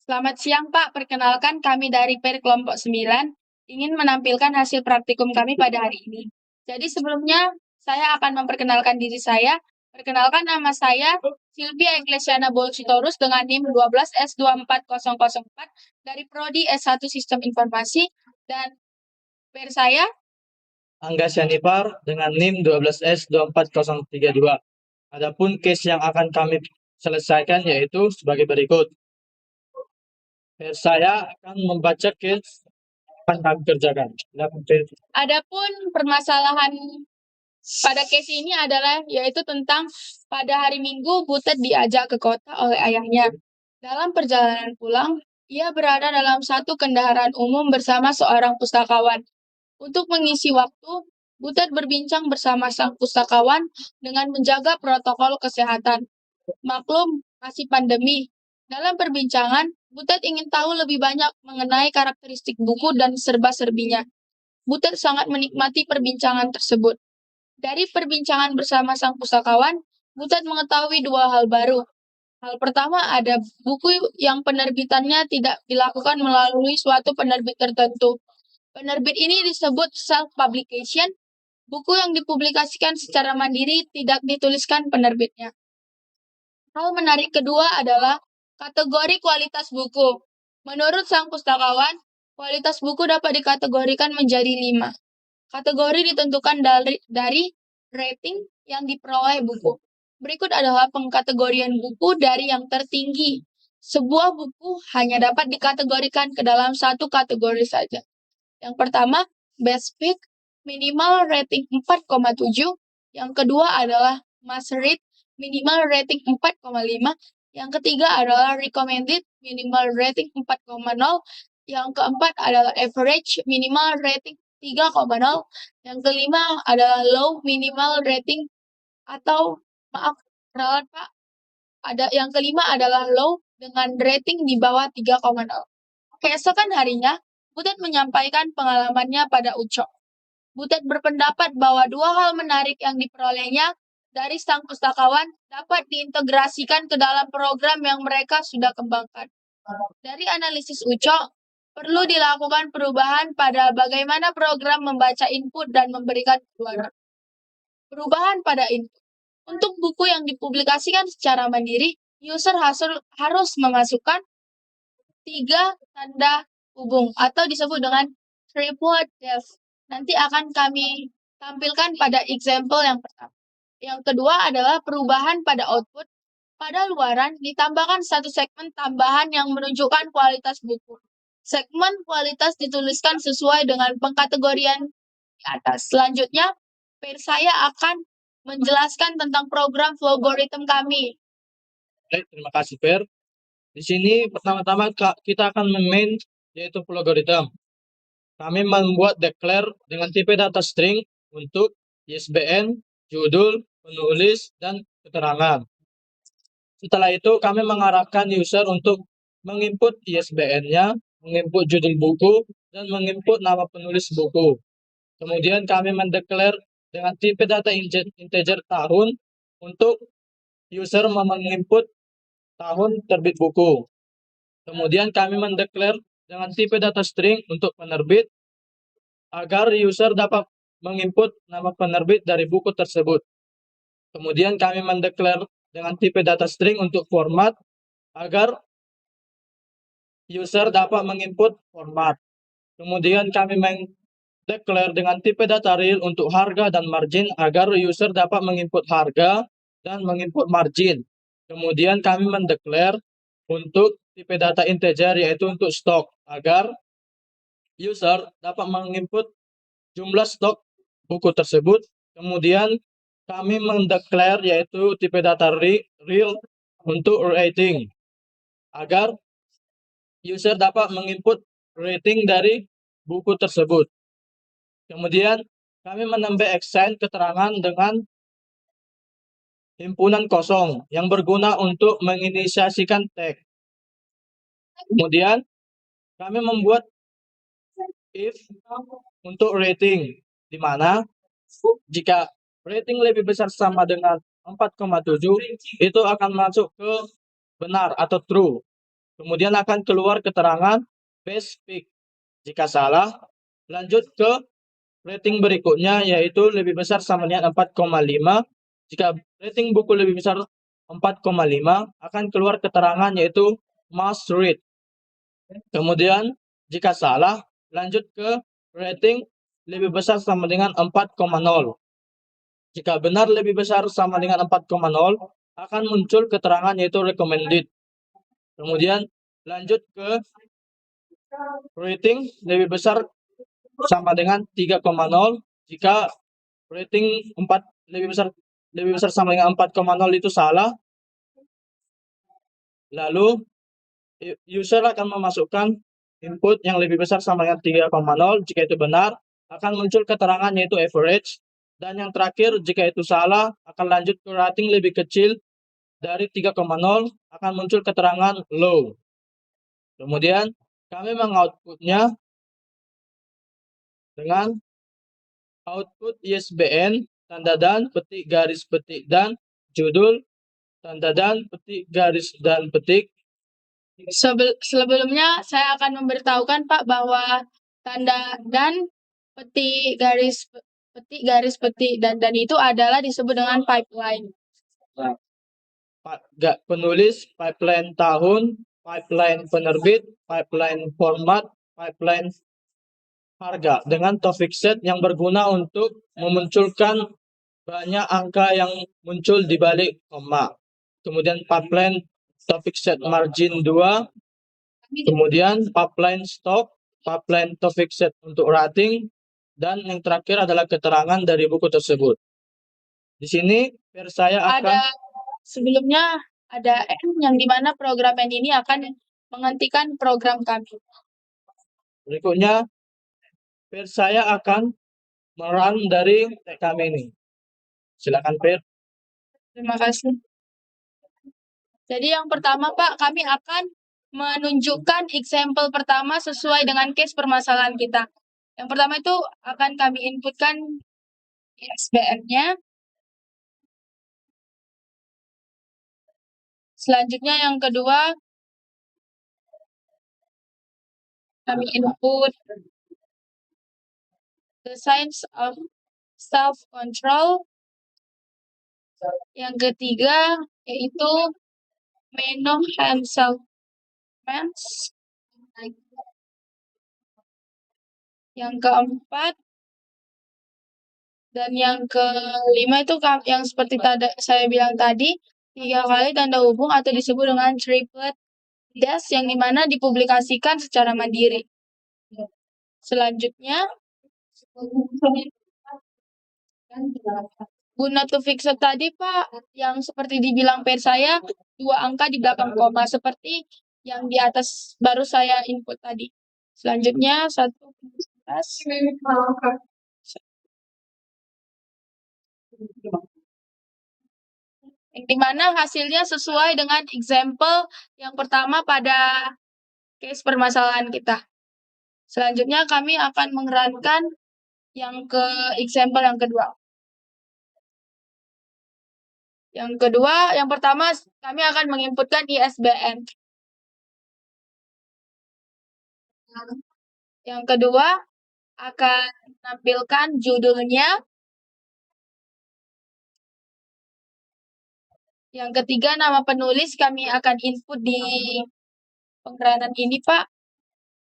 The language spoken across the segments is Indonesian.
Selamat siang, Pak. Perkenalkan kami dari PER Kelompok 9 ingin menampilkan hasil praktikum kami pada hari ini. Jadi sebelumnya saya akan memperkenalkan diri saya. Perkenalkan nama saya Silvia Eklesiana Bolsitorus dengan NIM 12S24004 dari Prodi S1 Sistem Informasi dan PER saya Angga Syanipar dengan NIM 12S24032. Adapun case yang akan kami selesaikan yaitu sebagai berikut. Saya akan membaca case yang akan kami kerjakan. Adapun permasalahan pada case ini adalah yaitu tentang pada hari Minggu Butet diajak ke kota oleh ayahnya. Dalam perjalanan pulang, ia berada dalam satu kendaraan umum bersama seorang pustakawan. Untuk mengisi waktu, Butet berbincang bersama sang pustakawan dengan menjaga protokol kesehatan. Maklum, masih pandemi. Dalam perbincangan, Butet ingin tahu lebih banyak mengenai karakteristik buku dan serba-serbinya. Butet sangat menikmati perbincangan tersebut. Dari perbincangan bersama sang pustakawan, Butet mengetahui dua hal baru. Hal pertama, ada buku yang penerbitannya tidak dilakukan melalui suatu penerbit tertentu. Penerbit ini disebut self-publication. Buku yang dipublikasikan secara mandiri tidak dituliskan penerbitnya. Hal menarik kedua adalah kategori kualitas buku. Menurut sang pustakawan, kualitas buku dapat dikategorikan menjadi 5. Kategori ditentukan dari rating yang diperoleh buku. Berikut adalah pengkategorian buku dari yang tertinggi. Sebuah buku hanya dapat dikategorikan ke dalam satu kategori saja. Yang pertama, best pick, minimal rating 4,7. Yang kedua adalah must read, minimal rating 4,5. Yang ketiga adalah recommended, minimal rating 4,0. Yang keempat adalah average, minimal rating 3,0. Yang kelima adalah low, minimal rating atau maaf, ralat Pak. Yang kelima adalah low dengan rating di bawah 3,0. Keesokan harinya, Butet menyampaikan pengalamannya pada Ucok. Butet berpendapat bahwa dua hal menarik yang diperolehnya dari sang pustakawan dapat diintegrasikan ke dalam program yang mereka sudah kembangkan. Dari analisis Ucok, perlu dilakukan perubahan pada bagaimana program membaca input dan memberikan keluaran. Perubahan pada input. Untuk buku yang dipublikasikan secara mandiri, user harus memasukkan 3 tanda hubung atau disebut dengan triple def. Nanti akan kami tampilkan pada example yang pertama. Yang kedua adalah perubahan pada output. Pada luaran ditambahkan satu segmen tambahan yang menunjukkan kualitas buku. Segmen kualitas dituliskan sesuai dengan pengkategorian di atas. Selanjutnya, saya akan menjelaskan tentang program Flowgorithm kami. Baik, terima kasih Per. Di sini pertama-tama kita akan memain yaitu Flowgorithm. Kami membuat declare dengan tipe data string untuk ISBN, judul, penulis, dan keterangan. Setelah itu kami mengarahkan user untuk menginput ISBN-nya, menginput judul buku, dan menginput nama penulis buku. Kemudian kami mendeklar dengan tipe data integer tahun untuk user menginput tahun terbit buku. Kemudian kami mendeklar dengan tipe data string untuk penerbit agar user dapat menginput nama penerbit dari buku tersebut. Kemudian kami mendeklar dengan tipe data string untuk format agar user dapat menginput format. Kemudian kami mendeklar dengan tipe data real untuk harga dan margin agar user dapat menginput harga dan menginput margin. Kemudian kami mendeklar untuk tipe data integer yaitu untuk stok agar user dapat menginput jumlah stok buku tersebut. Kemudian kami mendeklar yaitu tipe data real untuk rating agar user dapat menginput rating dari buku tersebut. Kemudian kami menambah extend keterangan dengan himpunan kosong yang berguna untuk menginisiasikan tag. Kemudian kami membuat if untuk rating, di mana jika rating lebih besar sama dengan 4,7 itu akan masuk ke benar atau true. Kemudian akan keluar keterangan best pick. Jika salah, lanjut ke rating berikutnya, yaitu lebih besar sama dengan 4,5. Jika rating buku lebih besar 4,5, akan keluar keterangan yaitu must read. Kemudian, jika salah, lanjut ke rating lebih besar sama dengan 4,0. Jika benar lebih besar sama dengan 4,0, akan muncul keterangan yaitu recommended. Kemudian lanjut ke rating lebih besar sama dengan 3,0. Jika rating 4 lebih besar sama dengan 4,0 itu salah, lalu user akan memasukkan input yang lebih besar sama dengan 3,0. Jika itu benar, akan muncul keterangan yaitu average. Dan yang terakhir, jika itu salah, akan lanjut ke rating lebih kecil dari 3,0, akan muncul keterangan low. Kemudian kami mengoutputnya dengan output ISBN, tanda dan, petik, garis, petik, dan, judul, tanda dan, petik, garis, dan, petik. Sebelumnya saya akan memberitahukan Pak bahwa tanda dan petik garis petik dan itu adalah disebut dengan pipeline. Penulis, pipeline tahun, pipeline penerbit, pipeline format, pipeline harga dengan topik set yang berguna untuk memunculkan banyak angka yang muncul di balik koma. Kemudian pipeline topik set margin 2, kemudian pipeline stock, pipeline topik set untuk rating, dan yang terakhir adalah keterangan dari buku tersebut. Di sini saya akan sebelumnya ada yang dimana program ini akan menghentikan program kami. Berikutnya saya akan merun dari kami ini. Silakan Per. Terima kasih. Jadi yang pertama Pak, kami akan menunjukkan example pertama sesuai dengan case permasalahan kita. Yang pertama itu akan kami inputkan ISBN-nya. Selanjutnya yang kedua, kami input the science of self-control. Yang ketiga, yaitu Meno himself. Yang keempat, dan yang kelima itu yang seperti saya bilang tadi, 3 kali tanda hubung atau disebut dengan triplet dash yang dimana dipublikasikan secara mandiri. Selanjutnya, guna to fixed tadi Pak, yang seperti dibilang per saya, 2 angka di belakang koma seperti yang di atas baru saya input tadi. Selanjutnya 1 yang dimana hasilnya sesuai dengan example yang pertama pada case permasalahan kita. Selanjutnya kami akan mengerankan yang ke example yang kedua. Yang pertama kami akan menginputkan ISBN. Yang kedua akan menampilkan judulnya. Yang ketiga nama penulis kami akan input di pengeranan ini Pak.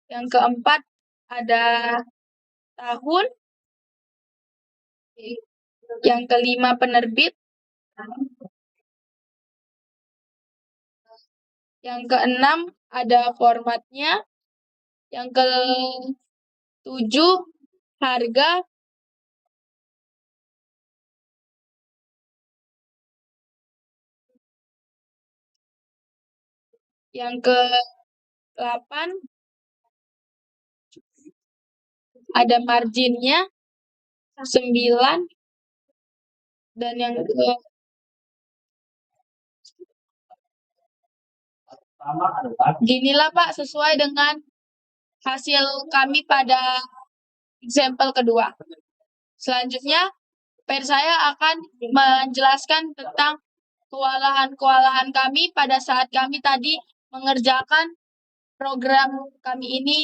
Yang keempat ada tahun. Yang kelima penerbit. Yang keenam ada formatnya. Yang ketujuh harga. Yang ke-8 ada marginnya 9. Dan yang ginilah Pak, sesuai dengan hasil kami pada example kedua. Selanjutnya, saya akan menjelaskan tentang kewalahan kami pada saat kami tadi mengerjakan program kami ini,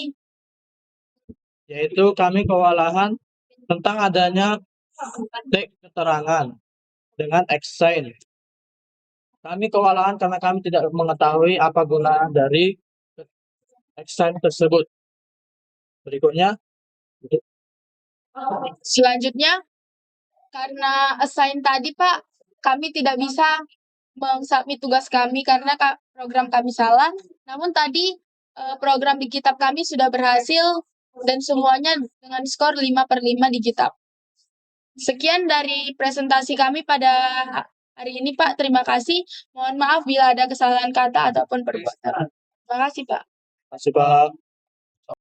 yaitu kami kewalahan tentang adanya teks keterangan dengan exchange. Kami kewalahan karena kami tidak mengetahui apa guna dari exchange tersebut. Berikutnya, Selanjutnya, karena assign tadi, Pak, kami tidak bisa mensubmit tugas kami karena program kami salah. Namun tadi program di kitab kami sudah berhasil dan semuanya dengan skor 5/5 di kitab. Sekian dari presentasi kami pada hari ini, Pak. Terima kasih. Mohon maaf bila ada kesalahan kata ataupun perbuatan. Terima kasih, Pak. masih Pak.